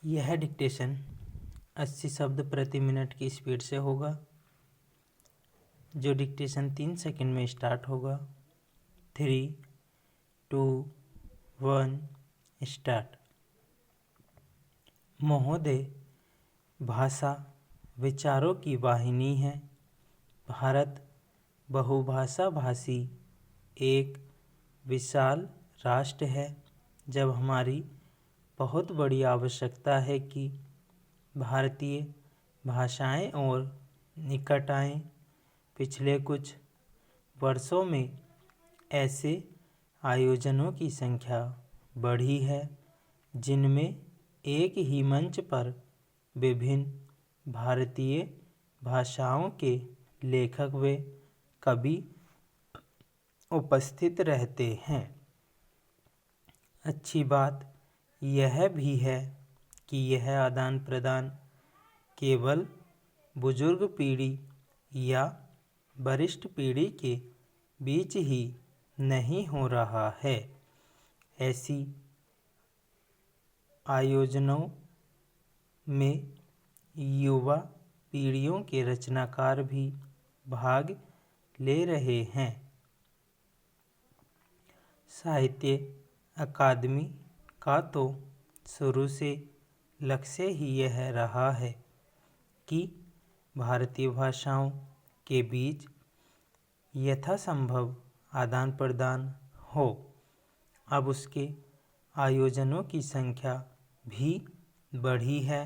यह डिक्टेशन 80 शब्द प्रति मिनट की स्पीड से होगा। जो डिक्टेशन 3 सेकंड में स्टार्ट होगा। 3, 2, 1 स्टार्ट। महोदय, भाषा विचारों की वाहिनी है। भारत बहुभाषा भाषी एक विशाल राष्ट्र है। जब हमारी बहुत बड़ी आवश्यकता है कि भारतीय भाषाएं और निकट आएं। पिछले कुछ वर्षों में ऐसे आयोजनों की संख्या बढ़ी है जिनमें एक ही मंच पर विभिन्न भारतीय भाषाओं के लेखक व कवि उपस्थित रहते हैं। अच्छी बात यह भी है कि यह आदान प्रदान केवल बुजुर्ग पीढ़ी या वरिष्ठ पीढ़ी के बीच ही नहीं हो रहा है। ऐसी आयोजनों में युवा पीढ़ियों के रचनाकार भी भाग ले रहे हैं। साहित्य अकादमी का तो शुरू से लक्ष्य ही यह रहा है कि भारतीय भाषाओं के बीच यथासंभव आदान प्रदान हो। अब उसके आयोजनों की संख्या भी बढ़ी है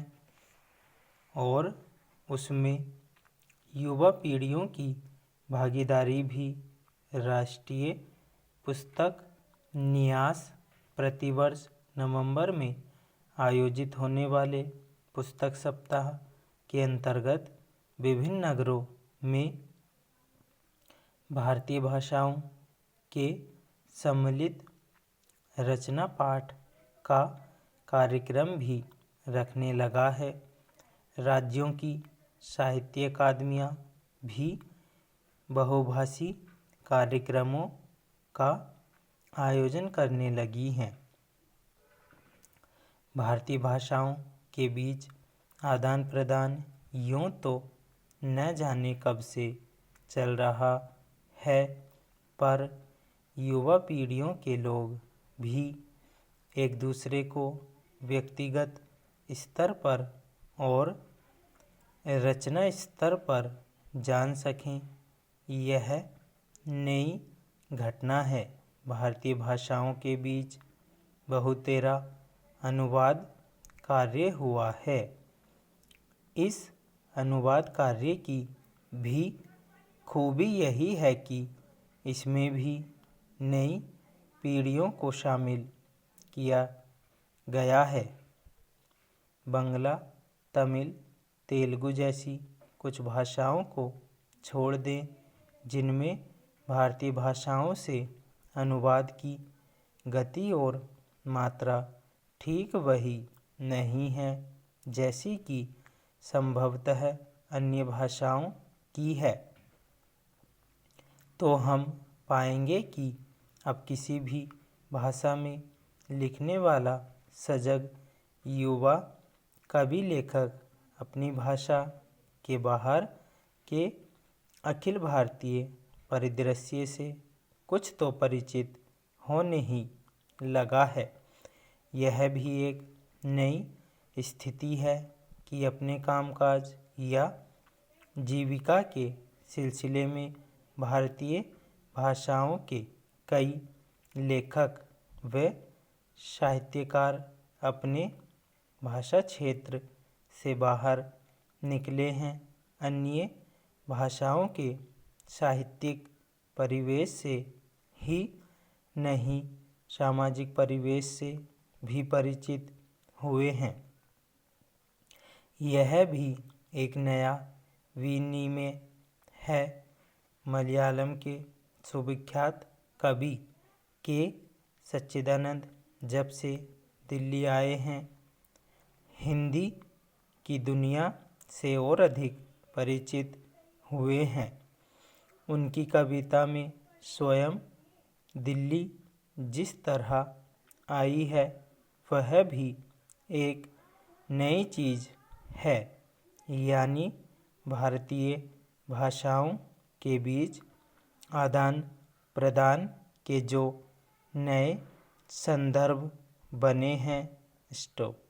और उसमें युवा पीढ़ियों की भागीदारी भी। राष्ट्रीय पुस्तक न्यास प्रतिवर्ष नवंबर में आयोजित होने वाले पुस्तक सप्ताह के अंतर्गत विभिन्न नगरों में भारतीय भाषाओं के सम्मिलित रचना पाठ का कार्यक्रम भी रखने लगा है। राज्यों की साहित्य अकादमियाँ भी बहुभाषी कार्यक्रमों का आयोजन करने लगी हैं। भारतीय भाषाओं के बीच आदान प्रदान यूँ तो न जाने कब से चल रहा है, पर युवा पीढ़ियों के लोग भी एक दूसरे को व्यक्तिगत स्तर पर और रचना स्तर पर जान सकें, यह नई घटना है। भारतीय भाषाओं के बीच बहुतेरा अनुवाद कार्य हुआ है। इस अनुवाद कार्य की भी खूबी यही है कि इसमें भी नई पीढ़ियों को शामिल किया गया है। बंगला, तमिल, तेलुगु जैसी कुछ भाषाओं को छोड़ दें जिनमें भारतीय भाषाओं से अनुवाद की गति और मात्रा ठीक वही नहीं है जैसी कि संभवतः अन्य भाषाओं की है, तो हम पाएंगे कि अब किसी भी भाषा में लिखने वाला सजग युवा कवि लेखक अपनी भाषा के बाहर के अखिल भारतीय परिदृश्य से कुछ तो परिचित होने ही लगा है। यह भी एक नई स्थिति है कि अपने कामकाज या जीविका के सिलसिले में भारतीय भाषाओं के कई लेखक व साहित्यकार अपने भाषा क्षेत्र से बाहर निकले हैं। अन्य भाषाओं के साहित्यिक परिवेश से ही नहीं, सामाजिक परिवेश से भी परिचित हुए हैं। यह भी एक नया विनिमय है। मलयालम के सुविख्यात कवि के सच्चिदानंद जब से दिल्ली आए हैं, हिंदी की दुनिया से और अधिक परिचित हुए हैं। उनकी कविता में स्वयं दिल्ली जिस तरह आई है, वह भी एक नई चीज़ है, यानी भारतीय भाषाओं के बीच आदान प्रदान के जो नए संदर्भ बने हैं। स्टॉप।